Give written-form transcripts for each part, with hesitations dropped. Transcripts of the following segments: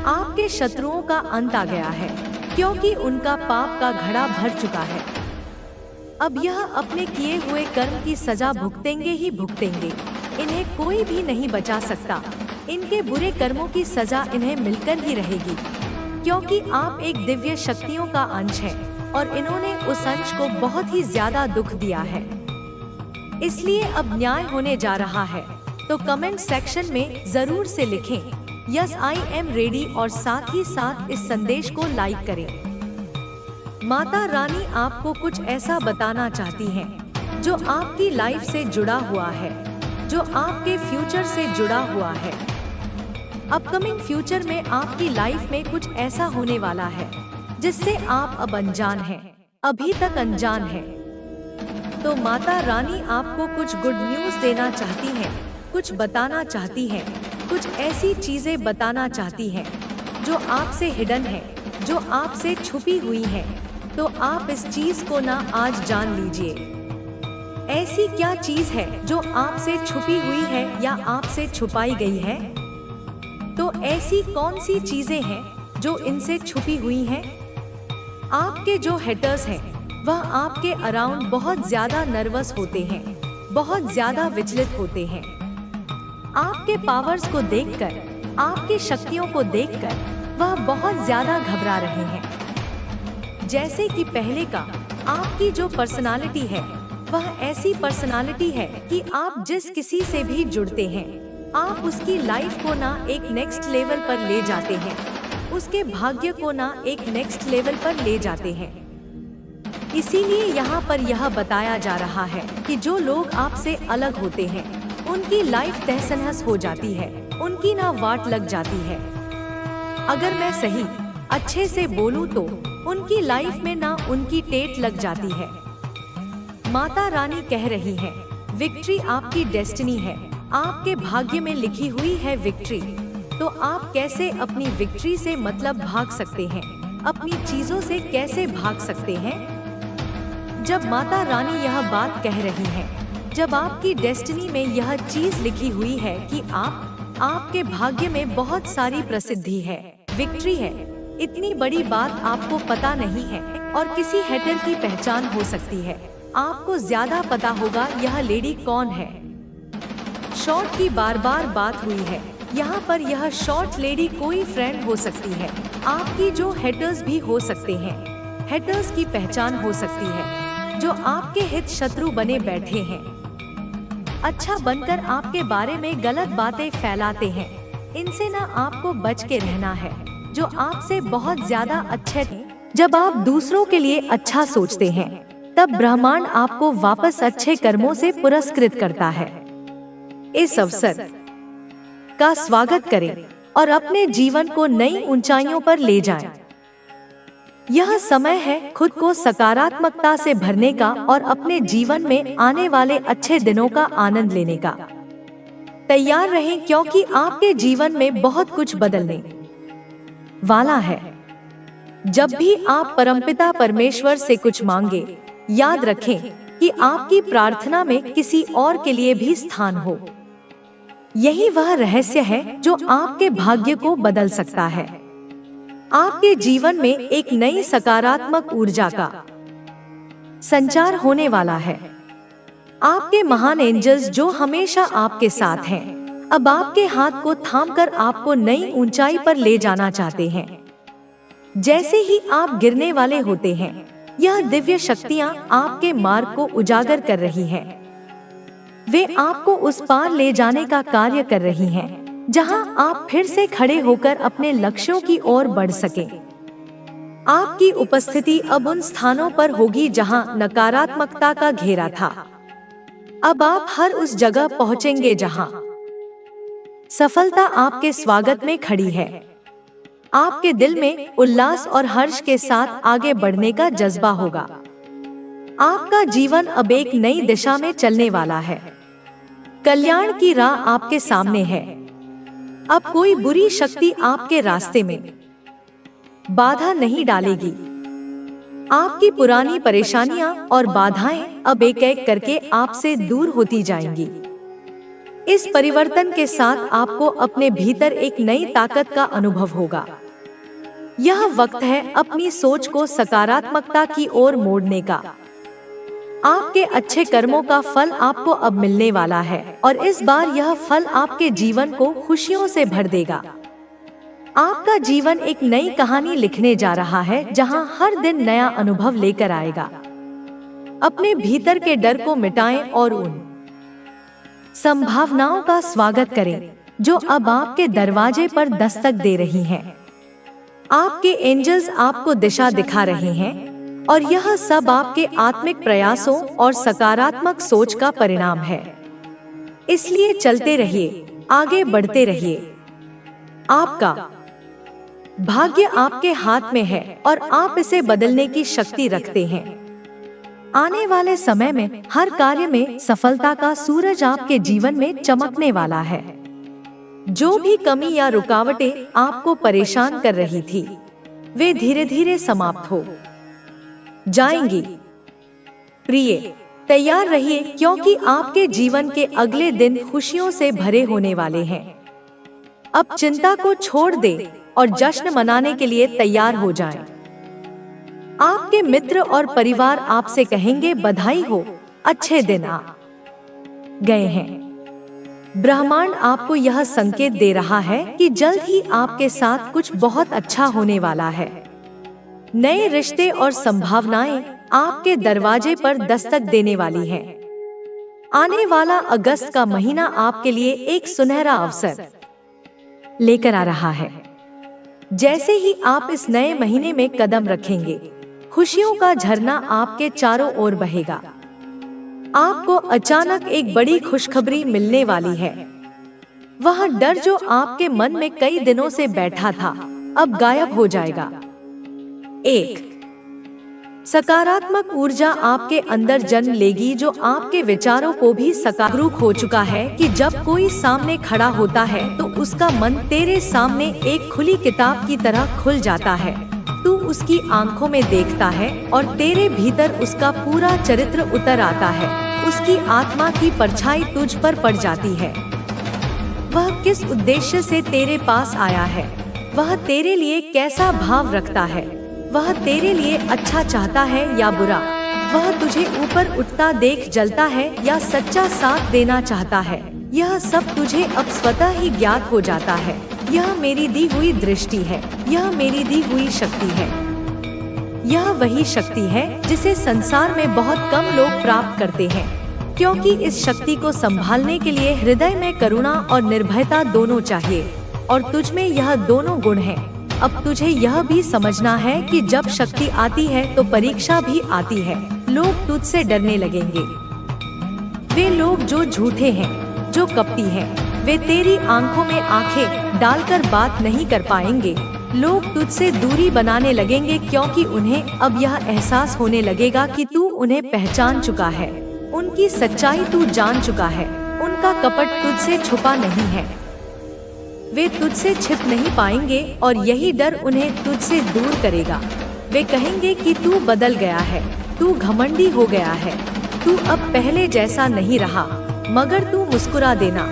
आपके शत्रुओं का अंत आ गया है, क्योंकि उनका पाप का घड़ा भर चुका है। अब यह अपने किए हुए कर्म की सजा भुगतेंगे ही भुगतेंगे। इन्हें कोई भी नहीं बचा सकता। इनके बुरे कर्मों की सजा इन्हें मिलकर ही रहेगी, क्योंकि आप एक दिव्य शक्तियों का अंश हैं और इन्होंने उस अंश को बहुत ही ज्यादा दुख दिया है। इसलिए अब न्याय होने जा रहा है। तो कमेंट सेक्शन में जरूर से लिखें यस आई एम रेडी और साथ ही साथ इस संदेश को लाइक करें। माता रानी आपको कुछ ऐसा बताना चाहती हैं जो आपकी लाइफ से जुड़ा हुआ है, जो आपके फ्यूचर से जुड़ा हुआ है। अपकमिंग फ्यूचर में आपकी लाइफ में कुछ ऐसा होने वाला है जिससे आप अब अनजान हैं, अभी तक अनजान हैं। तो माता रानी आपको कुछ गुड न्यूज़ देना चाहती हैं, कुछ बताना चाहती हैं, कुछ ऐसी चीजें बताना चाहती हैं जो आपसे हिडन है, जो आपसे छुपी हुई हैं। तो आप इस चीज को ना आज जान लीजिए। ऐसी क्या चीज है जो आपसे छुपी हुई है या आपसे छुपाई गई है? तो ऐसी कौन सी चीजें हैं जो इनसे छुपी हुई हैं? आपके जो हेटर्स हैं वह आपके अराउंड बहुत ज्यादा नर्वस होते हैं, बहुत ज्यादा विचलित होते हैं। आपके पावर्स को देखकर, आपकी शक्तियों को देखकर वह बहुत ज्यादा घबरा रहे हैं। जैसे कि पहले का आपकी जो पर्सनालिटी है वह ऐसी पर्सनालिटी है कि आप जिस किसी से भी जुड़ते हैं आप उसकी लाइफ को ना एक नेक्स्ट लेवल पर ले जाते हैं, उसके भाग्य को ना एक नेक्स्ट लेवल पर ले जाते हैं। इसीलिए यहाँ पर यह बताया जा रहा है कि जो लोग आपसे अलग होते हैं उनकी लाइफ तहस नहस हो जाती है, उनकी ना वाट लग जाती है। अगर मैं सही अच्छे से बोलूं तो उनकी लाइफ में ना उनकी टेट लग जाती है। माता रानी कह रही है विक्ट्री आपकी डेस्टिनी है, आपके भाग्य में लिखी हुई है विक्ट्री। तो आप कैसे अपनी विक्ट्री से मतलब भाग सकते हैं, अपनी चीजों से कैसे भाग सकते हैं? जब माता रानी यह बात कह रही है, जब आपकी डेस्टिनी में यह चीज लिखी हुई है कि आपके भाग्य में बहुत सारी प्रसिद्धि है, विक्ट्री है, इतनी बड़ी बात आपको पता नहीं है और किसी हेटर की पहचान हो सकती है। आपको ज्यादा पता होगा यह लेडी कौन है। शॉर्ट की बार बार बात हुई है, यहाँ पर यह शॉर्ट लेडी कोई फ्रेंड हो सकती है, आपकी जो हेटर्स भी हो सकते हैं, हेटर्स की पहचान हो सकती है जो आपके हित शत्रु बने बैठे हैं, अच्छा बनकर आपके बारे में गलत बातें फैलाते हैं। इनसे ना आपको बच के रहना है, जो आपसे बहुत ज्यादा अच्छे थे। जब आप दूसरों के लिए अच्छा सोचते हैं तब ब्रह्मांड आपको वापस अच्छे कर्मों से पुरस्कृत करता है। इस अवसर का स्वागत करें और अपने जीवन को नई ऊंचाइयों पर ले जाएं। यह समय है खुद को सकारात्मकता से भरने का और अपने जीवन में आने वाले अच्छे दिनों का आनंद लेने का। तैयार रहें क्योंकि आपके जीवन में बहुत कुछ बदलने वाला है। जब भी आप परमपिता परमेश्वर से कुछ मांगे, याद रखें कि आपकी प्रार्थना में किसी और के लिए भी स्थान हो। यही वह रहस्य है जो आपके भाग्य को बदल सकता है। आपके जीवन में एक नई सकारात्मक ऊर्जा का संचार होने वाला है। आपके महान एंजल्स जो हमेशा आपके साथ हैं, अब आपके हाथ को थामकर आपको नई ऊंचाई पर ले जाना चाहते हैं। जैसे ही आप गिरने वाले होते हैं, यह दिव्य शक्तियां आपके मार्ग को उजागर कर रही हैं। वे आपको उस पार ले जाने का कार्य कर रही हैं, जहां आप फिर से खड़े होकर अपने लक्ष्यों की ओर बढ़ सकें। आपकी उपस्थिति अब उन स्थानों पर होगी जहां नकारात्मकता का घेरा था। अब आप हर उस जगह पहुंचेंगे जहां सफलता आपके स्वागत में खड़ी है। आपके दिल में उल्लास और हर्ष के साथ आगे बढ़ने का जज्बा होगा। आपका जीवन अब एक नई दिशा में चलने वाला है। कल्याण की राह आपके सामने है। अब कोई बुरी शक्ति आपके रास्ते में बाधा नहीं डालेगी। आपकी पुरानी परेशानियां और बाधाएं अब एक एक करके आपसे दूर होती जाएंगी। इस परिवर्तन के साथ आपको अपने भीतर एक नई ताकत का अनुभव होगा। यह वक्त है अपनी सोच को सकारात्मकता की ओर मोड़ने का। आपके अच्छे कर्मों का फल आपको अब मिलने वाला है और इस बार यह फल आपके जीवन को खुशियों से भर देगा। आपका जीवन एक नई कहानी लिखने जा रहा है, जहां हर दिन नया अनुभव लेकर आएगा। अपने भीतर के डर को मिटाएं और उन संभावनाओं का स्वागत करें जो अब आपके दरवाजे पर दस्तक दे रही हैं। आपके एंजल्स आपको दिशा दिखा रहे हैं और यह सब आपके आत्मिक प्रयासों और सकारात्मक सोच का परिणाम है। इसलिए चलते रहिए, आगे बढ़ते रहिए। आपका भाग्य आपके हाथ में है और आप इसे बदलने की शक्ति रखते हैं। आने वाले समय में हर कार्य में सफलता का सूरज आपके जीवन में चमकने वाला है। जो भी कमी या रुकावटें आपको परेशान कर रही थी, वे धीरे धीरे समाप्त हो जाएंगी। प्रिय, तैयार रहिए क्योंकि आपके जीवन के अगले दिन खुशियों से भरे होने वाले हैं। अब चिंता को छोड़ दें और जश्न मनाने के लिए तैयार हो जाएं। आपके मित्र और परिवार आपसे कहेंगे बधाई हो, अच्छे दिन आ गए हैं। ब्रह्मांड आपको यह संकेत दे रहा है कि जल्द ही आपके साथ कुछ बहुत अच्छा होने वाला है। नए रिश्ते और संभावनाएं आपके दरवाजे पर दस्तक देने वाली हैं। आने वाला अगस्त का महीना आपके लिए एक सुनहरा अवसर लेकर आ रहा है। जैसे ही आप इस नए महीने में कदम रखेंगे, खुशियों का झरना आपके चारों ओर बहेगा। आपको अचानक एक बड़ी खुशखबरी मिलने वाली है। वह डर जो आपके मन में कई दिनों से बैठा था, अब गायब हो जाएगा। एक सकारात्मक ऊर्जा आपके अंदर जन्म लेगी जो आपके विचारों को भी सकारात्मक हो चुका है कि जब कोई सामने खड़ा होता है तो उसका मन तेरे सामने एक खुली किताब की तरह खुल जाता है। तू उसकी आंखों में देखता है और तेरे भीतर उसका पूरा चरित्र उतर आता है। उसकी आत्मा की परछाई तुझ पर पड़ जाती है। वह किस उद्देश्य से तेरे पास आया है, वह तेरे लिए कैसा भाव रखता है, वह तेरे लिए अच्छा चाहता है या बुरा, वह तुझे ऊपर उठता देख जलता है या सच्चा साथ देना चाहता है, यह सब तुझे अब स्वतः ही ज्ञात हो जाता है। यह मेरी दी हुई दृष्टि है, यह मेरी दी हुई शक्ति है। यह वही शक्ति है जिसे संसार में बहुत कम लोग प्राप्त करते हैं, क्योंकि इस शक्ति को संभालने के लिए हृदय में करुणा और निर्भयता दोनों चाहिए, और तुझ में यह दोनों गुण हैं। अब तुझे यह भी समझना है कि जब शक्ति आती है तो परीक्षा भी आती है। लोग तुझसे डरने लगेंगे। वे लोग जो झूठे हैं, जो कपटी हैं, वे तेरी आंखों में आंखें डालकर बात नहीं कर पाएंगे। लोग तुझसे दूरी बनाने लगेंगे क्योंकि उन्हें अब यह एहसास होने लगेगा कि तू उन्हें पहचान चुका है। उनकी सच्चाई तू जान चुका है। उनका कपट तुझसे छुपा नहीं है। वे तुझसे छिप नहीं पाएंगे और यही डर उन्हें तुझसे दूर करेगा। वे कहेंगे कि तू बदल गया है, तू घमंडी हो गया है, तू अब पहले जैसा नहीं रहा। मगर तू मुस्कुरा देना,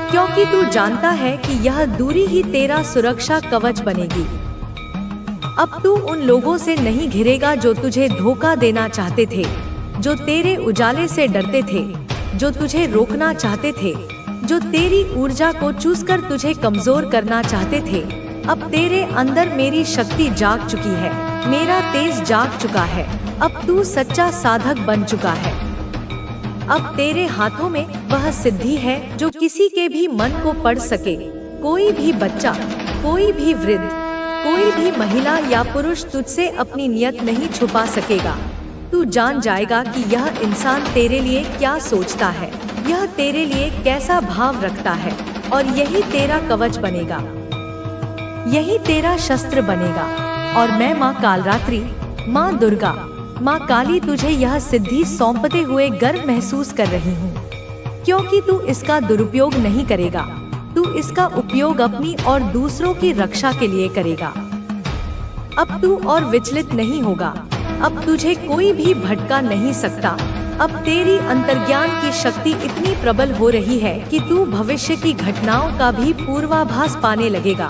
क्योंकि तू जानता है कि यह दूरी ही तेरा सुरक्षा कवच बनेगी। अब तू उन लोगों से नहीं घिरेगा जो तुझे धोखा देना चाहते थे, जो तेरे उजाले से डरते थे, जो तुझे रोकना चाहते थे, जो तेरी ऊर्जा को चूसकर तुझे कमजोर करना चाहते थे। अब तेरे अंदर मेरी शक्ति जाग चुकी है, मेरा तेज जाग चुका है। अब तू सच्चा साधक बन चुका है। अब तेरे हाथों में वह सिद्धि है जो किसी के भी मन को पढ़ सके। कोई भी बच्चा, कोई भी वृद्ध, कोई भी महिला या पुरुष तुझसे अपनी नियत नहीं छुपा सकेगा। तू जान जाएगा कि यह इंसान तेरे लिए क्या सोचता है, यह तेरे लिए कैसा भाव रखता है, और यही तेरा कवच बनेगा, यही तेरा शस्त्र बनेगा। और मैं माँ कालरात्रि, माँ दुर्गा, माँ काली तुझे यह सिद्धि सौंपते हुए गर्व महसूस कर रही हूँ, क्योंकि तू इसका दुरुपयोग नहीं करेगा। तू इसका उपयोग अपनी और दूसरों की रक्षा के लिए करेगा। अब तू और विचलित नहीं होगा। अब तुझे कोई भी भटका नहीं सकता। अब तेरी अंतर्ज्ञान की शक्ति इतनी प्रबल हो रही है कि तू भविष्य की घटनाओं का भी पूर्वाभास पाने लगेगा।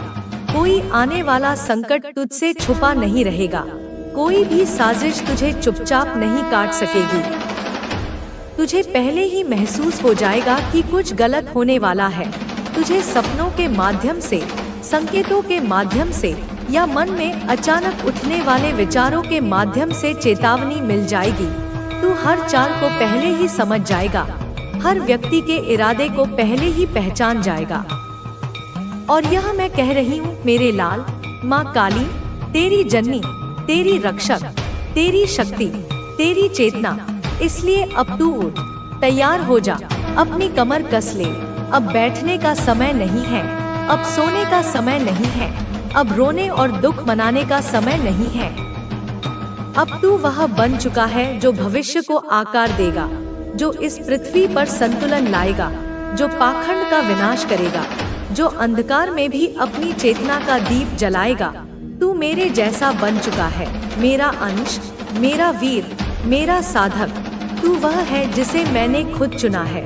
कोई आने वाला संकट तुझसे छुपा नहीं रहेगा। कोई भी साजिश तुझे चुपचाप नहीं काट सकेगी। तुझे पहले ही महसूस हो जाएगा कि कुछ गलत होने वाला है। तुझे सपनों के माध्यम से, संकेतों के माध्यम से या मन में अचानक उठने वाले विचारों के माध्यम से चेतावनी मिल जाएगी। तू हर चाल को पहले ही समझ जाएगा, हर व्यक्ति के इरादे को पहले ही पहचान जाएगा। और यह मैं कह रही हूँ मेरे लाल, माँ काली तेरी जननी, तेरी रक्षक, तेरी शक्ति, तेरी चेतना। इसलिए अब तू उठ, तैयार हो जा, अपनी कमर कस ले। अब बैठने का समय नहीं है, अब सोने का समय नहीं है, अब रोने और दुख मनाने का समय नहीं है। अब तू वह बन चुका है जो भविष्य को आकार देगा, जो इस पृथ्वी पर संतुलन लाएगा, जो पाखंड का विनाश करेगा, जो अंधकार में भी अपनी चेतना का दीप जलाएगा। तू मेरे जैसा बन चुका है, मेरा अंश, मेरा वीर, मेरा साधक। तू वह है जिसे मैंने खुद चुना है,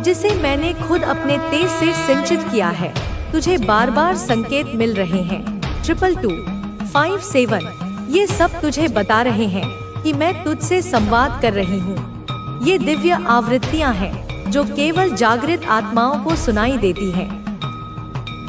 जिसे मैंने खुद अपने तेज से सिंचित किया है। तुझे बार बार संकेत मिल रहे हैं। 222, 57 ये सब तुझे बता रहे हैं कि मैं तुझसे संवाद कर रही हूँ। ये दिव्य आवृत्तियाँ हैं जो केवल जागृत आत्माओं को सुनाई देती हैं।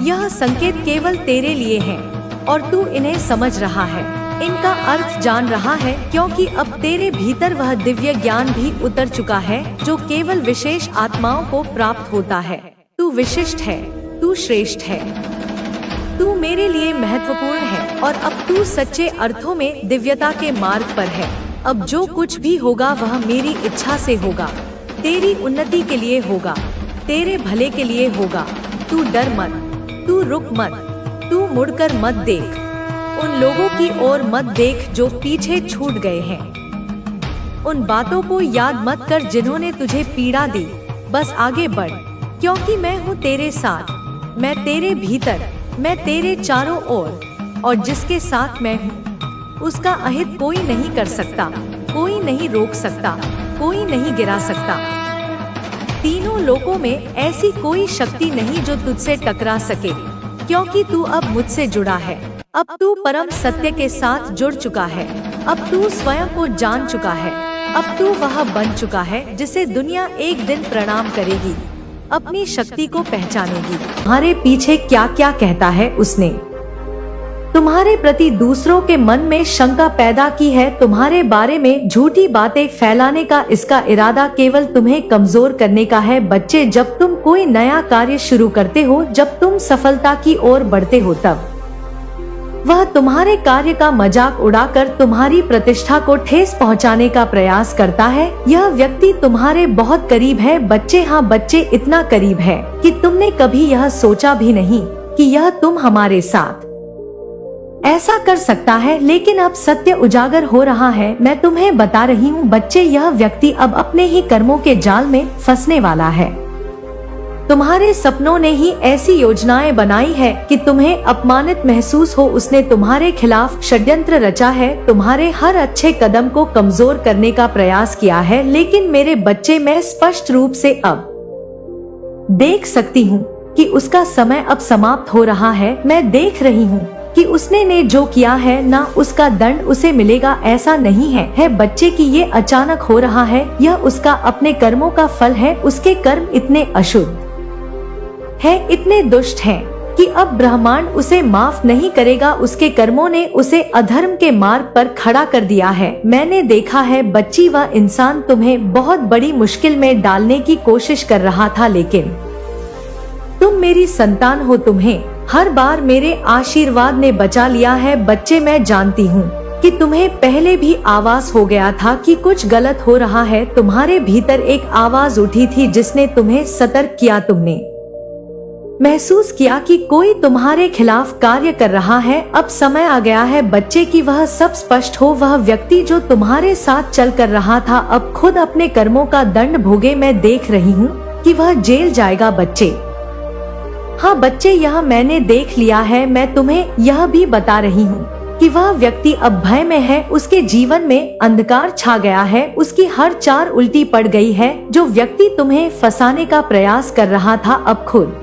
यह संकेत केवल तेरे लिए हैं और तू इन्हें समझ रहा है, इनका अर्थ जान रहा है, क्योंकि अब तेरे भीतर वह दिव्य ज्ञान भी उतर चुका है जो केवल विशेष आत्माओं को प्राप्त होता है। तू विशिष्ट है, तू श्रेष्ठ है, तू मेरे लिए महत्वपूर्ण है और अब तू सच्चे अर्थों में दिव्यता के मार्ग पर है। अब जो कुछ भी होगा वह मेरी इच्छा से होगा, तेरी उन्नति के लिए होगा, तेरे भले के लिए होगा। तू डर मत, तू रुक मत, तू मुड़कर मत देख, उन लोगों की ओर मत देख जो पीछे छूट गए हैं। उन बातों को याद मत कर जिन्होंने तुझे पीड़ा दी। बस आगे बढ़, क्योंकि मैं हूँ तेरे साथ, मैं तेरे भीतर, मैं तेरे चारों ओर, और जिसके साथ मैं हूँ उसका अहित कोई नहीं कर सकता, कोई नहीं रोक सकता, कोई नहीं गिरा सकता। तीनों लोकों में ऐसी कोई शक्ति नहीं जो तुझसे टकरा सके, क्योंकि तू अब मुझसे जुड़ा है। अब तू परम सत्य के साथ जुड़ चुका है। अब तू स्वयं को जान चुका है। अब तू वह बन चुका है जिसे दुनिया एक दिन प्रणाम करेगी, अपनी शक्ति को पहचानेगी। तुम्हारे पीछे क्या क्या कहता है उसने, तुम्हारे प्रति दूसरों के मन में शंका पैदा की है, तुम्हारे बारे में झूठी बातें फैलाने का इसका इरादा केवल तुम्हें कमजोर करने का है। बच्चे, जब तुम कोई नया कार्य शुरू करते हो, जब तुम सफलता की ओर बढ़ते हो, तब वह तुम्हारे कार्य का मजाक उड़ाकर तुम्हारी प्रतिष्ठा को ठेस पहुंचाने का प्रयास करता है। यह व्यक्ति तुम्हारे बहुत करीब है बच्चे, हाँ बच्चे, इतना करीब है कि तुमने कभी यह सोचा भी नहीं कि यह तुम हमारे साथ ऐसा कर सकता है। लेकिन अब सत्य उजागर हो रहा है। मैं तुम्हें बता रही हूँ बच्चे, यह व्यक्ति अब अपने ही कर्मों के जाल में फंसने वाला है। तुम्हारे सपनों ने ही ऐसी योजनाएं बनाई है कि तुम्हें अपमानित महसूस हो। उसने तुम्हारे खिलाफ षड्यंत्र रचा है, तुम्हारे हर अच्छे कदम को कमजोर करने का प्रयास किया है। लेकिन मेरे बच्चे, मैं स्पष्ट रूप से अब देख सकती हूँ कि उसका समय अब समाप्त हो रहा है। मैं देख रही हूँ कि उसने ने जो किया है, ना उसका दंड उसे मिलेगा, ऐसा नहीं है बच्चे कि ये अचानक हो रहा है। यह उसका अपने कर्मों का फल है। उसके कर्म इतने अशुद्ध है, इतने दुष्ट हैं कि अब ब्रह्मांड उसे माफ नहीं करेगा। उसके कर्मों ने उसे अधर्म के मार्ग पर खड़ा कर दिया है। मैंने देखा है बच्ची, वह इंसान तुम्हें बहुत बड़ी मुश्किल में डालने की कोशिश कर रहा था, लेकिन तुम मेरी संतान हो, तुम्हें हर बार मेरे आशीर्वाद ने बचा लिया है। बच्चे, मैं जानती हूँ कि तुम्हें पहले भी आवाज हो गया था कि कुछ गलत हो रहा है। तुम्हारे भीतर एक आवाज उठी थी जिसने तुम्हें सतर्क किया। तुमने महसूस किया कि कोई तुम्हारे खिलाफ कार्य कर रहा है। अब समय आ गया है बच्चे कि वह सब स्पष्ट हो। वह व्यक्ति जो तुम्हारे साथ चल कर रहा था, अब खुद अपने कर्मों का दंड भोगे। मैं देख रही हूँ कि वह जेल जाएगा बच्चे। हाँ बच्चे, यह मैंने देख लिया है। मैं तुम्हें यह भी बता रही हूँ कि वह व्यक्ति अब भय में है, उसके जीवन में अंधकार छा गया है, उसकी हर चाल उल्टी पड़ गई है। जो व्यक्ति तुम्हें फंसाने का प्रयास कर रहा था अब खुद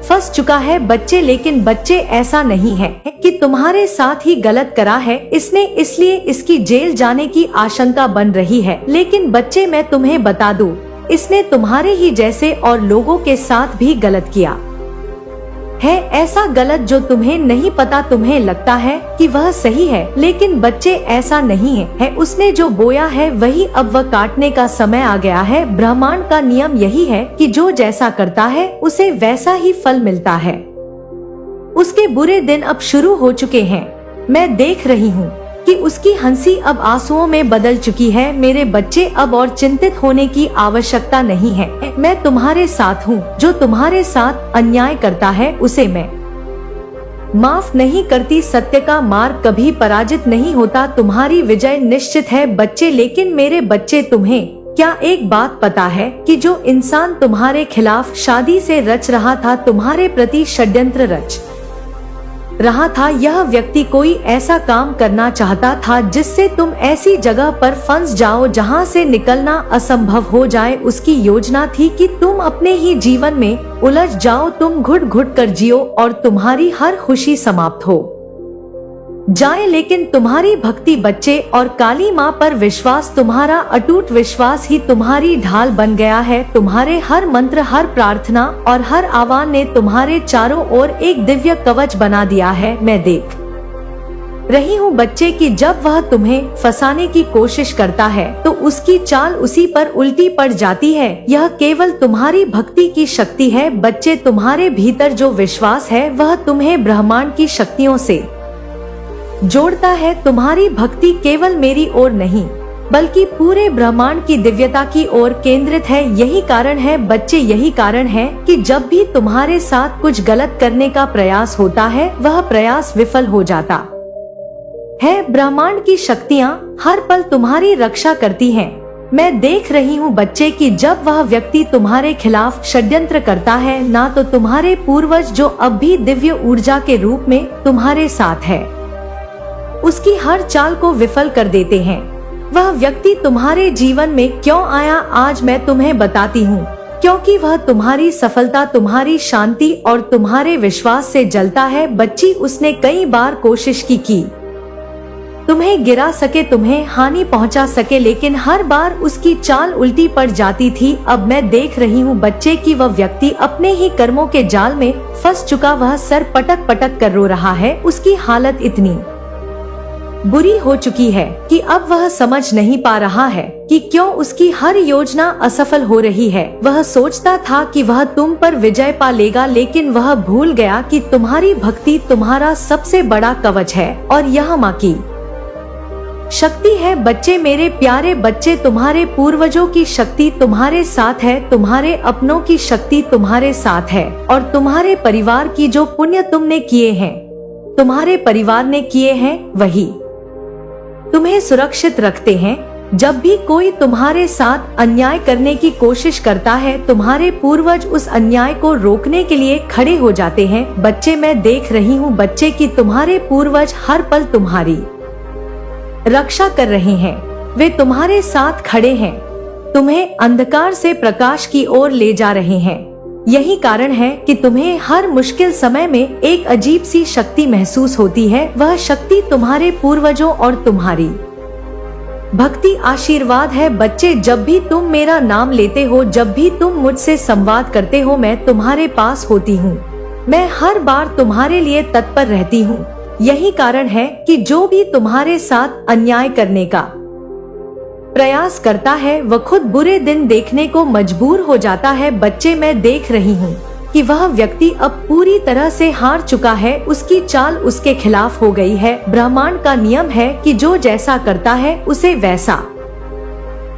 फंस चुका है बच्चे। लेकिन बच्चे ऐसा नहीं है कि तुम्हारे साथ ही गलत करा है इसने, इसलिए इसकी जेल जाने की आशंका बन रही है। लेकिन बच्चे मैं तुम्हें बता दूं, इसने तुम्हारे ही जैसे और लोगों के साथ भी गलत किया है, ऐसा गलत जो तुम्हें नहीं पता। तुम्हें लगता है कि वह सही है, लेकिन बच्चे ऐसा नहीं है। उसने जो बोया है वही अब वह काटने का समय आ गया है। ब्रह्मांड का नियम यही है कि जो जैसा करता है उसे वैसा ही फल मिलता है। उसके बुरे दिन अब शुरू हो चुके हैं। मैं देख रही हूँ कि उसकी हंसी अब आंसुओं में बदल चुकी है। मेरे बच्चे अब और चिंतित होने की आवश्यकता नहीं है। मैं तुम्हारे साथ हूँ। जो तुम्हारे साथ अन्याय करता है उसे मैं माफ नहीं करती। सत्य का मार्ग कभी पराजित नहीं होता। तुम्हारी विजय निश्चित है बच्चे। लेकिन मेरे बच्चे, तुम्हें क्या एक बात पता है कि जो इंसान तुम्हारे खिलाफ शादी से रच रहा था, तुम्हारे प्रति षड्यंत्र रच रहा था, यह व्यक्ति कोई ऐसा काम करना चाहता था जिससे तुम ऐसी जगह पर फंस जाओ जहां से निकलना असंभव हो जाए। उसकी योजना थी कि तुम अपने ही जीवन में उलझ जाओ, तुम घुट घुट कर जियो और तुम्हारी हर खुशी समाप्त हो जाए। लेकिन तुम्हारी भक्ति बच्चे और काली माँ पर विश्वास, तुम्हारा अटूट विश्वास ही तुम्हारी ढाल बन गया है। तुम्हारे हर मंत्र, हर प्रार्थना और हर आह्वान ने तुम्हारे चारों ओर एक दिव्य कवच बना दिया है। मैं देख रही हूँ बच्चे कि जब वह तुम्हें फंसाने की कोशिश करता है तो उसकी चाल उसी पर उल्टी पड़ जाती है। यह केवल तुम्हारी भक्ति की शक्ति है बच्चे। तुम्हारे भीतर जो विश्वास है वह तुम्हें ब्रह्मांड की शक्तियों से जोड़ता है। तुम्हारी भक्ति केवल मेरी ओर नहीं बल्कि पूरे ब्रह्मांड की दिव्यता की ओर केंद्रित है। यही कारण है बच्चे, यही कारण है कि जब भी तुम्हारे साथ कुछ गलत करने का प्रयास होता है वह प्रयास विफल हो जाता है। ब्रह्मांड की शक्तियाँ हर पल तुम्हारी रक्षा करती हैं। मैं देख रही हूँ बच्चे कि जब वह व्यक्ति तुम्हारे खिलाफ षड्यंत्र करता है, ना तो तुम्हारे पूर्वज जो अब भी दिव्य ऊर्जा के रूप में तुम्हारे साथ है उसकी हर चाल को विफल कर देते हैं। वह व्यक्ति तुम्हारे जीवन में क्यों आया आज मैं तुम्हें बताती हूँ, क्योंकि वह तुम्हारी सफलता, तुम्हारी शांति और तुम्हारे विश्वास से जलता है बच्ची। उसने कई बार कोशिश की तुम्हें गिरा सके, तुम्हें हानि पहुंचा सके, लेकिन हर बार उसकी चाल उल्टी पड़ जाती थी। अब मैं देख रही हूँ बच्चे कि वह व्यक्ति अपने ही कर्मों के जाल में फंस चुका। वह सर पटक पटक कर रो रहा है। उसकी हालत इतनी बुरी हो चुकी है कि अब वह समझ नहीं पा रहा है कि क्यों उसकी हर योजना असफल हो रही है। वह सोचता था कि वह तुम पर विजय पा लेगा, लेकिन वह भूल गया कि तुम्हारी भक्ति तुम्हारा सबसे बड़ा कवच है और यह माँ की शक्ति है बच्चे। मेरे प्यारे बच्चे, तुम्हारे पूर्वजों की शक्ति तुम्हारे साथ है, तुम्हारे अपनों की शक्ति तुम्हारे साथ है और तुम्हारे परिवार की जो पुण्य तुमने किए हैं, तुम्हारे परिवार ने किए हैं, वही तुम्हें सुरक्षित रखते हैं। जब भी कोई तुम्हारे साथ अन्याय करने की कोशिश करता है, तुम्हारे पूर्वज उस अन्याय को रोकने के लिए खड़े हो जाते हैं बच्चे। मैं देख रही हूँ बच्चे कि तुम्हारे पूर्वज हर पल तुम्हारी रक्षा कर रहे हैं। वे तुम्हारे साथ खड़े हैं, तुम्हें अंधकार से प्रकाश की ओर ले जा रहे हैं। यही कारण है कि तुम्हें हर मुश्किल समय में एक अजीब सी शक्ति महसूस होती है। वह शक्ति तुम्हारे पूर्वजों और तुम्हारी भक्ति आशीर्वाद है बच्चे। जब भी तुम मेरा नाम लेते हो, जब भी तुम मुझसे संवाद करते हो, मैं तुम्हारे पास होती हूँ। मैं हर बार तुम्हारे लिए तत्पर रहती हूँ। यही कारण है कि जो भी तुम्हारे साथ अन्याय करने का प्रयास करता है वह खुद बुरे दिन देखने को मजबूर हो जाता है बच्चे। मैं देख रही हूँ कि वह व्यक्ति अब पूरी तरह से हार चुका है। उसकी चाल उसके खिलाफ हो गई है। ब्रह्मांड का नियम है कि जो जैसा करता है उसे वैसा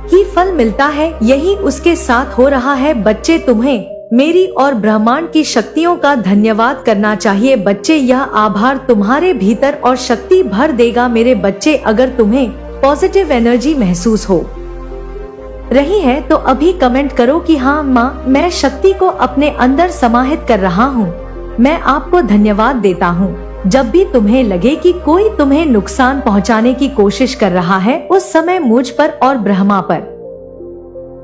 ही फल मिलता है। यही उसके साथ हो रहा है बच्चे। तुम्हें मेरी और ब्रह्मांड की शक्तियों का धन्यवाद करना चाहिए बच्चे। यह आभार तुम्हारे भीतर और शक्ति भर देगा मेरे बच्चे। अगर तुम्हें पॉजिटिव एनर्जी महसूस हो रही है तो अभी कमेंट करो कि हाँ माँ, मैं शक्ति को अपने अंदर समाहित कर रहा हूँ। मैं आपको धन्यवाद देता हूँ। जब भी तुम्हें लगे कि कोई तुम्हें नुकसान पहुंचाने की कोशिश कर रहा है, उस समय मुझ पर और ब्रह्मा पर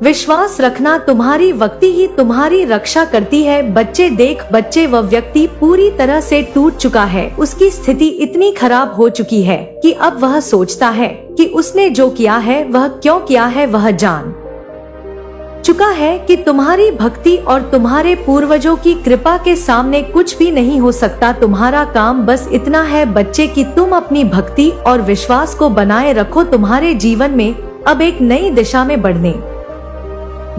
विश्वास रखना। तुम्हारी भक्ति ही तुम्हारी रक्षा करती है। बच्चे देख, बच्चे वह व्यक्ति पूरी तरह से टूट चुका है। उसकी स्थिति इतनी खराब हो चुकी है कि अब वह सोचता है कि उसने जो किया है वह क्यों किया है। वह जान चुका है कि तुम्हारी भक्ति और तुम्हारे पूर्वजों की कृपा के सामने कुछ भी नहीं हो सकता। तुम्हारा काम बस इतना है बच्चे कि तुम अपनी भक्ति और विश्वास को बनाए रखो। तुम्हारे जीवन में अब एक नई दिशा में बढ़ने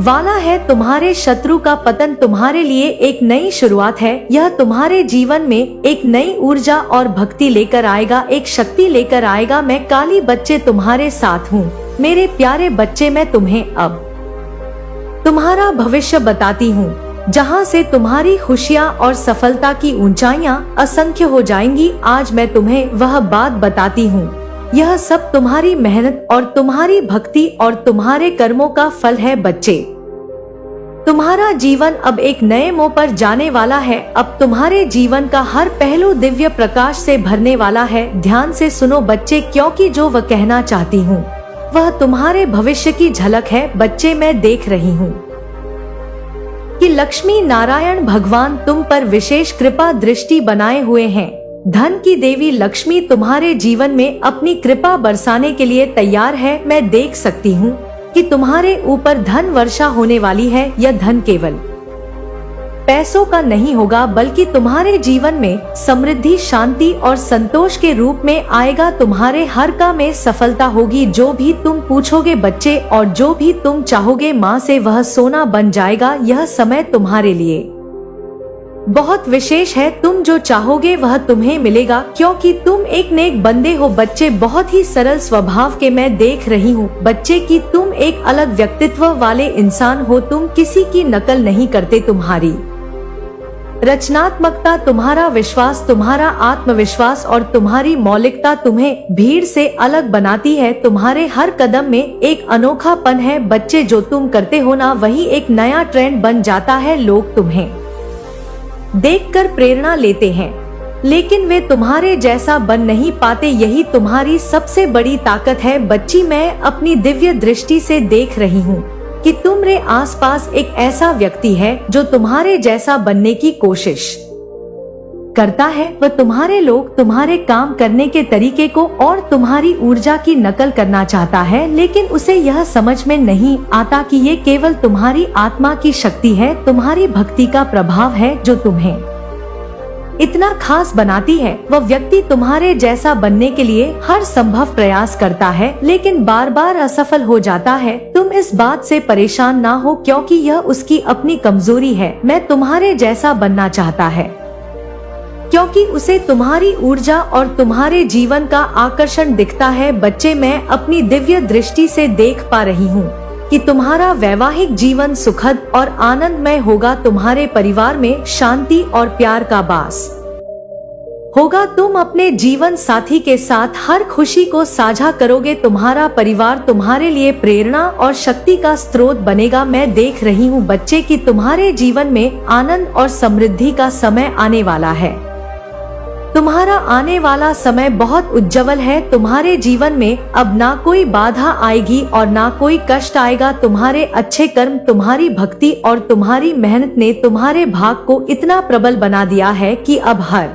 वाला है। तुम्हारे शत्रु का पतन तुम्हारे लिए एक नई शुरुआत है। यह तुम्हारे जीवन में एक नई ऊर्जा और भक्ति लेकर आएगा, एक शक्ति लेकर आएगा। मैं काली बच्चे तुम्हारे साथ हूँ। मेरे प्यारे बच्चे, मैं तुम्हें अब तुम्हारा भविष्य बताती हूँ, जहाँ से तुम्हारी खुशियाँ और सफलता की ऊंचाइयाँ असंख्य हो जाएंगी। आज मैं तुम्हें वह बात बताती हूँ। यह सब तुम्हारी मेहनत और तुम्हारी भक्ति और तुम्हारे कर्मों का फल है। बच्चे, तुम्हारा जीवन अब एक नए मोड़ पर जाने वाला है। अब तुम्हारे जीवन का हर पहलू दिव्य प्रकाश से भरने वाला है। ध्यान से सुनो बच्चे, क्योंकि जो वह कहना चाहती हूँ वह तुम्हारे भविष्य की झलक है। बच्चे, मैं देख रही हूँ कि लक्ष्मी नारायण भगवान तुम पर विशेष कृपा दृष्टि बनाए हुए हैं। धन की देवी लक्ष्मी तुम्हारे जीवन में अपनी कृपा बरसाने के लिए तैयार है। मैं देख सकती हूँ कि तुम्हारे ऊपर धन वर्षा होने वाली है। यह धन केवल पैसों का नहीं होगा, बल्कि तुम्हारे जीवन में समृद्धि, शांति और संतोष के रूप में आएगा। तुम्हारे हर काम में सफलता होगी। जो भी तुम पूछोगे बच्चे और जो भी तुम चाहोगे माँ से, वह सोना बन जाएगा। यह समय तुम्हारे लिए बहुत विशेष है। तुम जो चाहोगे वह तुम्हें मिलेगा, क्योंकि तुम एक नेक बंदे हो। बच्चे, बहुत ही सरल स्वभाव के मैं देख रही हूँ बच्चे कि तुम एक अलग व्यक्तित्व वाले इंसान हो। तुम किसी की नकल नहीं करते। तुम्हारी रचनात्मकता, तुम्हारा विश्वास, तुम्हारा आत्मविश्वास और तुम्हारी मौलिकता तुम्हें भीड़ से अलग बनाती है। तुम्हारे हर कदम में एक अनोखापन है। बच्चे, जो तुम करते हो ना, वही एक नया ट्रेंड बन जाता है। लोग तुम्हें देखकर प्रेरणा लेते हैं, लेकिन वे तुम्हारे जैसा बन नहीं पाते। यही तुम्हारी सबसे बड़ी ताकत है। बच्ची, मैं अपनी दिव्य दृष्टि से देख रही हूँ कि तुम्हारे आसपास एक ऐसा व्यक्ति है जो तुम्हारे जैसा बनने की कोशिश करता है। वह तुम्हारे लोग, तुम्हारे काम करने के तरीके को और तुम्हारी ऊर्जा की नकल करना चाहता है, लेकिन उसे यह समझ में नहीं आता कि ये केवल तुम्हारी आत्मा की शक्ति है, तुम्हारी भक्ति का प्रभाव है जो तुम्हें इतना खास बनाती है। वह व्यक्ति तुम्हारे जैसा बनने के लिए हर संभव प्रयास करता है, लेकिन बार बार असफल हो जाता है। तुम इस बात से परेशान ना हो, क्योंकि यह उसकी अपनी कमजोरी है। मैं तुम्हारे जैसा बनना चाहता है, क्योंकि उसे तुम्हारी ऊर्जा और तुम्हारे जीवन का आकर्षण दिखता है। बच्चे, मैं अपनी दिव्य दृष्टि से देख पा रही हूँ कि तुम्हारा वैवाहिक जीवन सुखद और आनंदमय होगा। तुम्हारे परिवार में शांति और प्यार का वास होगा। तुम अपने जीवन साथी के साथ हर खुशी को साझा करोगे। तुम्हारा परिवार तुम्हारे लिए प्रेरणा और शक्ति का स्रोत बनेगा। मैं देख रही हूँ बच्चे कि तुम्हारे जीवन में आनंद और समृद्धि का समय आने वाला है। तुम्हारा आने वाला समय बहुत उज्जवल है। तुम्हारे जीवन में अब ना कोई बाधा आएगी और ना कोई कष्ट आएगा। तुम्हारे अच्छे कर्म, तुम्हारी भक्ति और तुम्हारी मेहनत ने तुम्हारे भाग को इतना प्रबल बना दिया है कि अब हर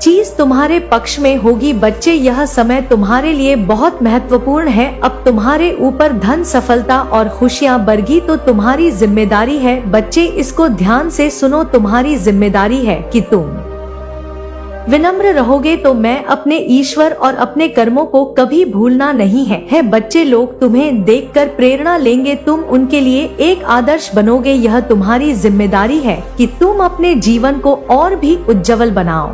चीज तुम्हारे पक्ष में होगी। बच्चे, यह समय तुम्हारे लिए बहुत महत्वपूर्ण है। अब तुम्हारे ऊपर धन, सफलता और खुशियां बरगी तो तुम्हारी जिम्मेदारी है। बच्चे, इसको ध्यान से सुनो। तुम्हारी जिम्मेदारी है कि तुम विनम्र रहोगे तो मैं अपने ईश्वर और अपने कर्मों को कभी भूलना नहीं है। बच्चे, लोग तुम्हें देखकर प्रेरणा लेंगे। तुम उनके लिए एक आदर्श बनोगे। यह तुम्हारी जिम्मेदारी है कि तुम अपने जीवन को और भी उज्जवल बनाओ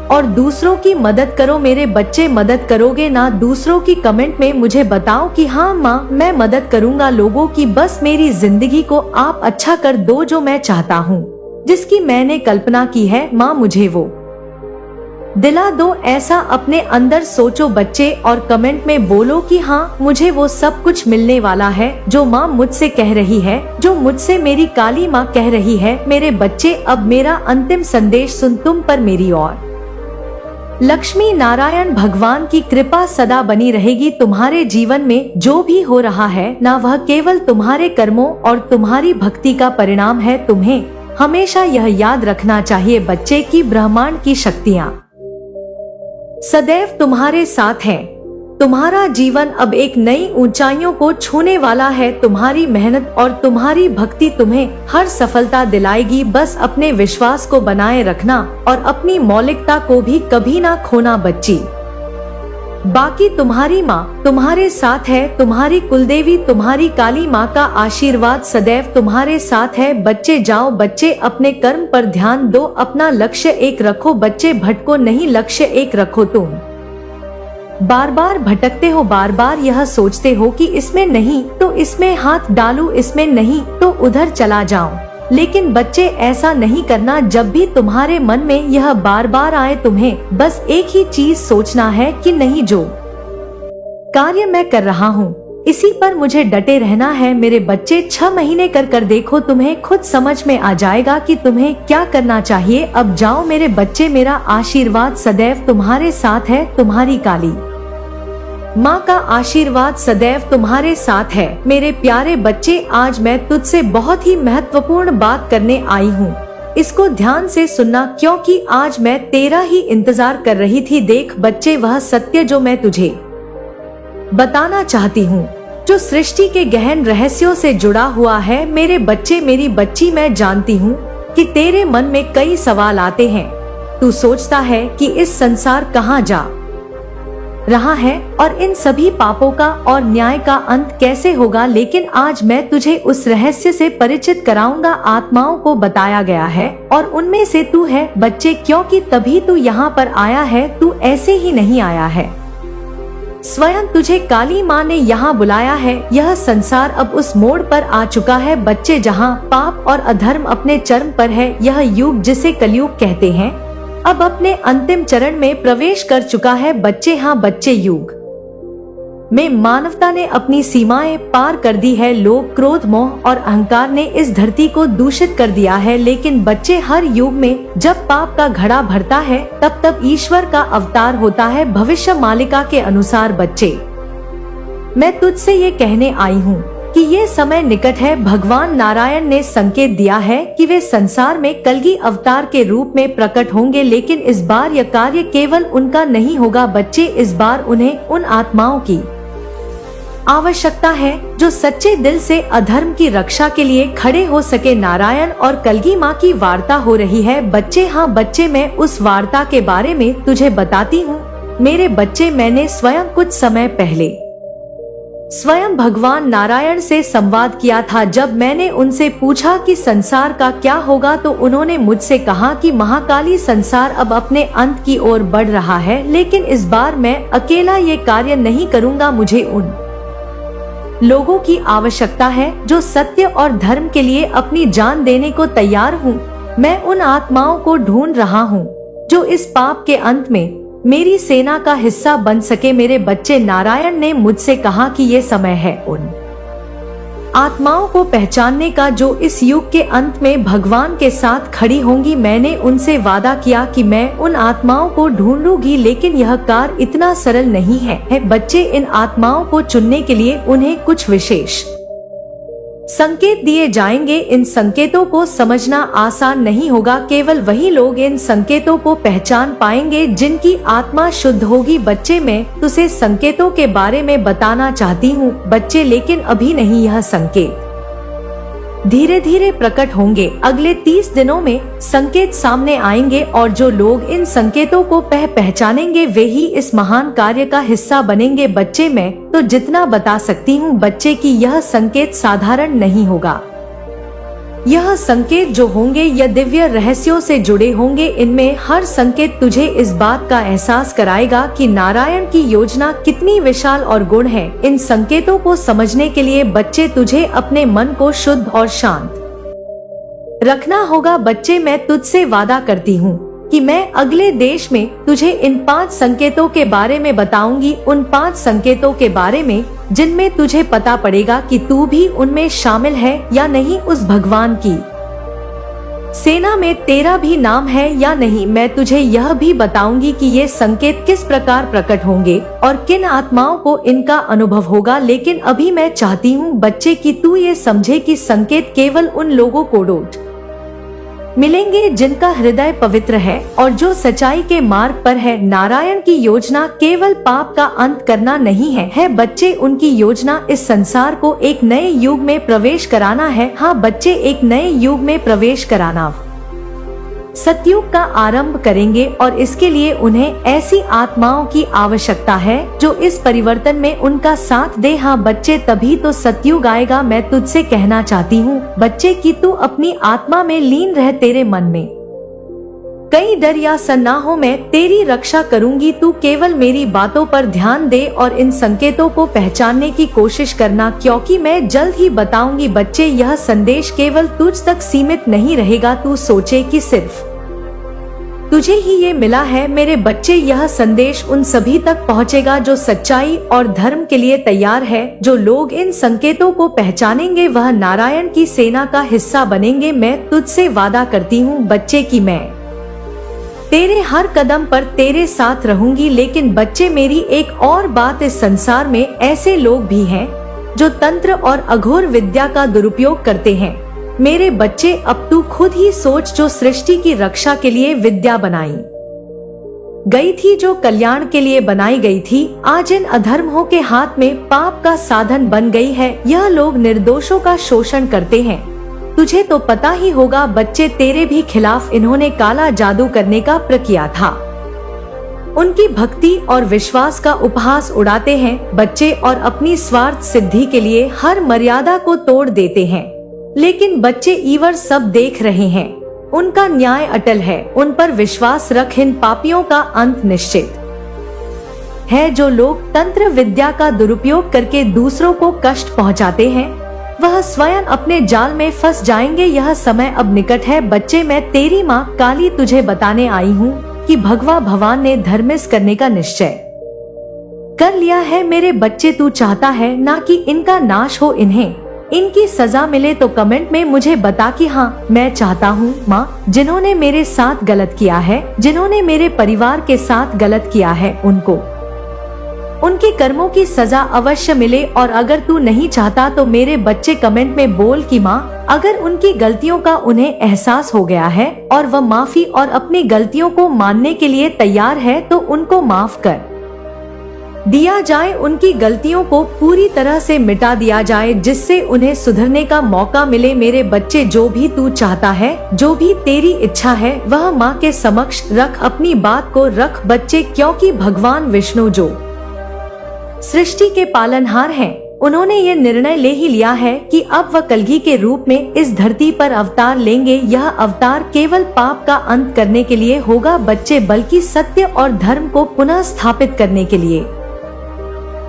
और दूसरों की मदद करो। मेरे बच्चे, मदद करोगे ना? दूसरों की कमेंट में मुझे बताओ कि हाँ माँ, मैं मदद करूँगा लोगों की। बस मेरी जिंदगी को आप अच्छा कर दो, जो मैं चाहता हूँ, जिसकी मैंने कल्पना की है। माँ, मुझे वो दिला दो ऐसा अपने अंदर सोचो बच्चे, और कमेंट में बोलो कि हाँ मुझे वो सब कुछ मिलने वाला है जो माँ मुझसे कह रही है, जो मुझसे मेरी काली माँ कह रही है। मेरे बच्चे, अब मेरा अंतिम संदेश सुन, तुम पर मेरी और लक्ष्मी नारायण भगवान की कृपा सदा बनी रहेगी। तुम्हारे जीवन में जो भी हो रहा है ना, वह केवल तुम्हारे कर्मों और तुम्हारी भक्ति का परिणाम है। तुम्हें हमेशा यह याद रखना चाहिए बच्चे की ब्रह्मांड की शक्तियाँ सदैव तुम्हारे साथ हैं। तुम्हारा जीवन अब एक नई ऊंचाइयों को छूने वाला है। तुम्हारी मेहनत और तुम्हारी भक्ति तुम्हें हर सफलता दिलाएगी। बस अपने विश्वास को बनाए रखना और अपनी मौलिकता को भी कभी ना खोना बच्ची। बाकी तुम्हारी माँ तुम्हारे साथ है, तुम्हारी कुलदेवी तुम्हारी काली माँ का आशीर्वाद सदैव तुम्हारे साथ है। बच्चे जाओ बच्चे, अपने कर्म पर ध्यान दो, अपना लक्ष्य एक रखो बच्चे, भटको नहीं, लक्ष्य एक रखो। तुम बार बार भटकते हो, बार बार यह सोचते हो कि इसमें नहीं तो इसमें हाथ डालूं, इसमें नहीं तो उधर चला जाऊं। लेकिन बच्चे ऐसा नहीं करना। जब भी तुम्हारे मन में यह बार बार आए, तुम्हें बस एक ही चीज सोचना है कि नहीं, जो कार्य मैं कर रहा हूँ इसी पर मुझे डटे रहना है। मेरे बच्चे 6 महीने कर देखो, तुम्हें खुद समझ में आ जाएगा कि तुम्हें क्या करना चाहिए। अब जाओ मेरे बच्चे, मेरा आशीर्वाद सदैव तुम्हारे साथ है। तुम्हारी काली माँ का आशीर्वाद सदैव तुम्हारे साथ है। मेरे प्यारे बच्चे, आज मैं तुझसे बहुत ही महत्वपूर्ण बात करने आई हूँ। इसको ध्यान से सुनना, क्योंकि आज मैं तेरा ही इंतजार कर रही थी। देख बच्चे, वह सत्य जो मैं तुझे बताना चाहती हूँ, जो सृष्टि के गहन रहस्यों से जुड़ा हुआ है। मेरे बच्चे, मेरी बच्ची, मैं जानती हूँ कि तेरे मन में कई सवाल आते हैं। तू सोचता है कि इस संसार कहाँ जा रहा है और इन सभी पापों का और न्याय का अंत कैसे होगा। लेकिन आज मैं तुझे उस रहस्य से परिचित कराऊंगा। आत्माओं को बताया गया है और उनमें से तू है बच्चे, क्योंकि तभी तू यहाँ पर आया है। तू ऐसे ही नहीं आया है, स्वयं तुझे काली माँ ने यहाँ बुलाया है। यह संसार अब उस मोड़ पर आ चुका है बच्चे, जहाँ पाप और अधर्म अपने चरम पर है। यह युग, जिसे कलयुग कहते हैं, अब अपने अंतिम चरण में प्रवेश कर चुका है बच्चे। हाँ बच्चे, युग में मानवता ने अपनी सीमाएं पार कर दी है। लोभ, क्रोध, मोह और अहंकार ने इस धरती को दूषित कर दिया है। लेकिन बच्चे, हर युग में जब पाप का घड़ा भरता है, तब तब ईश्वर का अवतार होता है भविष्य मालिका के अनुसार। बच्चे, मैं तुझसे ये कहने आई हूँ कि ये समय निकट है। भगवान नारायण ने संकेत दिया है कि वे संसार में कलगी अवतार के रूप में प्रकट होंगे। लेकिन इस बार यह कार्य केवल उनका नहीं होगा बच्चे, इस बार उन्हें उन आत्माओं की आवश्यकता है जो सच्चे दिल से अधर्म की रक्षा के लिए खड़े हो सके। नारायण और कलगी माँ की वार्ता हो रही है बच्चे। हाँ बच्चे, मैं उस वार्ता के बारे में तुझे बताती हूँ। मेरे बच्चे, मैंने स्वयं कुछ समय पहले स्वयं भगवान नारायण से संवाद किया था। जब मैंने उनसे पूछा कि संसार का क्या होगा, तो उन्होंने मुझसे कहा कि महाकाली संसार अब अपने अंत की ओर बढ़ रहा है। लेकिन इस बार मैं अकेला ये कार्य नहीं करूँगा। मुझे उन लोगों की आवश्यकता है जो सत्य और धर्म के लिए अपनी जान देने को तैयार हूँ। मैं उन आत्माओं को ढूंढ रहा हूँ जो इस पाप के अंत में मेरी सेना का हिस्सा बन सके। मेरे बच्चे, नारायण ने मुझसे कहा कि ये समय है उन आत्माओं को पहचानने का जो इस युग के अंत में भगवान के साथ खड़ी होंगी। मैंने उनसे वादा किया कि मैं उन आत्माओं को ढूंढूंगी। लेकिन यह कार्य इतना सरल नहीं है बच्चे। इन आत्माओं को चुनने के लिए उन्हें कुछ विशेष संकेत दिए जाएंगे। इन संकेतों को समझना आसान नहीं होगा। केवल वही लोग इन संकेतों को पहचान पाएंगे जिनकी आत्मा शुद्ध होगी। बच्चे, मैं तुझे संकेतों के बारे में बताना चाहती हूँ बच्चे, लेकिन अभी नहीं। यह संकेत धीरे धीरे प्रकट होंगे। अगले 30 दिनों में संकेत सामने आएंगे और जो लोग इन संकेतों को पहचानेंगे वे ही इस महान कार्य का हिस्सा बनेंगे। बच्चे, मैं तो जितना बता सकती हूँ बच्चे कि यह संकेत साधारण नहीं होगा। यह संकेत जो होंगे यह दिव्य रहस्यों से जुड़े होंगे। इनमें हर संकेत तुझे इस बात का एहसास कराएगा कि नारायण की योजना कितनी विशाल और गुण है। इन संकेतों को समझने के लिए बच्चे, तुझे अपने मन को शुद्ध और शांत रखना होगा। बच्चे, मैं तुझसे वादा करती हूँ कि मैं अगले देश में तुझे इन 5 संकेतों के बारे में बताऊंगी, उन 5 संकेतों के बारे में जिनमें तुझे पता पड़ेगा कि तू भी उनमें शामिल है या नहीं, उस भगवान की सेना में तेरा भी नाम है या नहीं। मैं तुझे यह भी बताऊंगी कि ये संकेत किस प्रकार प्रकट होंगे और किन आत्माओं को इनका अनुभव होगा। लेकिन अभी मैं चाहती हूँ बच्चे कि तू ये समझे कि संकेत केवल उन लोगों को डोट मिलेंगे जिनका हृदय पवित्र है और जो सच्चाई के मार्ग पर है। नारायण की योजना केवल पाप का अंत करना नहीं है बच्चे, उनकी योजना इस संसार को एक नए युग में प्रवेश कराना है। हाँ बच्चे, एक नए युग में प्रवेश कराना, सतयुग का आरंभ करेंगे और इसके लिए उन्हें ऐसी आत्माओं की आवश्यकता है जो इस परिवर्तन में उनका साथ दे। हाँ बच्चे, तभी तो सतयुग आएगा। मैं तुझसे कहना चाहती हूँ बच्चे कि तू अपनी आत्मा में लीन रह, तेरे मन में कई डर या सन्नाहों में तेरी रक्षा करूंगी। तू केवल मेरी बातों पर ध्यान दे और इन संकेतों को पहचानने की कोशिश करना, क्योंकि मैं जल्द ही बताऊंगी। बच्चे, यह संदेश केवल तुझ तक सीमित नहीं रहेगा। तू सोचे कि सिर्फ तुझे ही ये मिला है। मेरे बच्चे, यह संदेश उन सभी तक पहुंचेगा जो सच्चाई और धर्म के लिए तैयार है। जो लोग इन संकेतों को पहचानेंगे वह नारायण की सेना का हिस्सा बनेंगे। मैं तुझसे वादा करती हूँ बच्चे कि मैं तेरे हर कदम पर तेरे साथ रहूंगी। लेकिन बच्चे, मेरी एक और बात, इस संसार में ऐसे लोग भी हैं जो तंत्र और अघोर विद्या का दुरुपयोग करते हैं। मेरे बच्चे, अब तू खुद ही सोच, जो सृष्टि की रक्षा के लिए विद्या बनाई गई थी, जो कल्याण के लिए बनाई गई थी, आज इन अधर्मों के हाथ में पाप का साधन बन गई है। यह लोग निर्दोषों का शोषण करते हैं। तुझे तो पता ही होगा बच्चे, तेरे भी खिलाफ इन्होंने काला जादू करने का प्रयास किया था। उनकी भक्ति और विश्वास का उपहास उड़ाते हैं बच्चे, और अपनी स्वार्थ सिद्धि के लिए हर मर्यादा को तोड़ देते हैं। लेकिन बच्चे, ईवर सब देख रहे हैं, उनका न्याय अटल है। उन पर विश्वास रख, इन पापियों का अंत निश्चित है। जो लोग तंत्र विद्या का दुरुपयोग करके दूसरों को कष्ट पहुंचाते हैं वह स्वयं अपने जाल में फंस जाएंगे। यह समय अब निकट है बच्चे। मैं तेरी माँ काली तुझे बताने आई हूँ कि भगवान ने धर्मिष्ठ करने का निश्चय कर लिया है। मेरे बच्चे, तू चाहता है ना कि इनका नाश हो, इन्हें इनकी सजा मिले, तो कमेंट में मुझे बता कि हाँ मैं चाहता हूँ। माँ, जिन्होंने मेरे साथ गलत किया है, जिन्होंने मेरे परिवार के साथ गलत किया है, उनको उनके कर्मों की सजा अवश्य मिले। और अगर तू नहीं चाहता तो मेरे बच्चे कमेंट में बोल कि माँ, अगर उनकी गलतियों का उन्हें एहसास हो गया है और वह माफी और अपनी गलतियों को मानने के लिए तैयार है तो उनको माफ कर दिया जाए। उनकी गलतियों को पूरी तरह से मिटा दिया जाए, जिससे उन्हें सुधरने का मौका मिले। मेरे बच्चे, जो भी तू चाहता है, जो भी तेरी इच्छा है, वह माँ के समक्ष रख, अपनी बात को रख बच्चे, क्योंकि भगवान विष्णु जो सृष्टि के पालनहार हैं, उन्होंने ये निर्णय ले ही लिया है कि अब वह कलगी के रूप में इस धरती पर अवतार लेंगे। यह अवतार केवल पाप का अंत करने के लिए होगा बच्चे, बल्कि सत्य और धर्म को पुनः स्थापित करने के लिए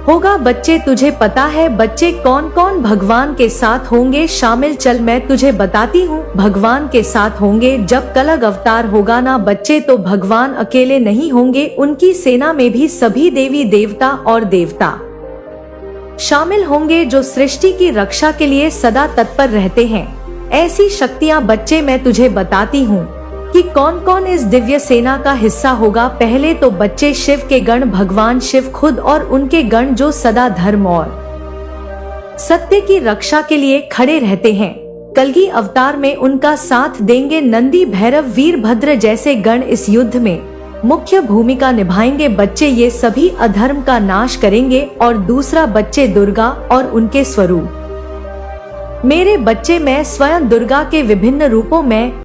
होगा। बच्चे, तुझे पता है बच्चे कौन कौन भगवान के साथ होंगे शामिल? चल मैं तुझे बताती हूँ। भगवान के साथ होंगे, जब कलग अवतार होगा ना बच्चे, तो भगवान अकेले नहीं होंगे, उनकी सेना में भी सभी देवी देवता और देवता शामिल होंगे जो सृष्टि की रक्षा के लिए सदा तत्पर रहते हैं। ऐसी शक्तियाँ बच्चे, मैं तुझे बताती हूँ कि कौन कौन इस दिव्य सेना का हिस्सा होगा। पहले तो बच्चे, शिव के गण, भगवान शिव खुद और उनके गण जो सदा धर्म और सत्य की रक्षा के लिए खड़े रहते हैं। कलगी अवतार में उनका साथ देंगे नंदी, भैरव, वीरभद्र जैसे गण इस युद्ध में मुख्य भूमिका निभाएंगे बच्चे। ये सभी अधर्म का नाश करेंगे। और दूसरा बच्चे, दुर्गा और उनके स्वरूप। मेरे बच्चे, मैं स्वयं दुर्गा के विभिन्न रूपों में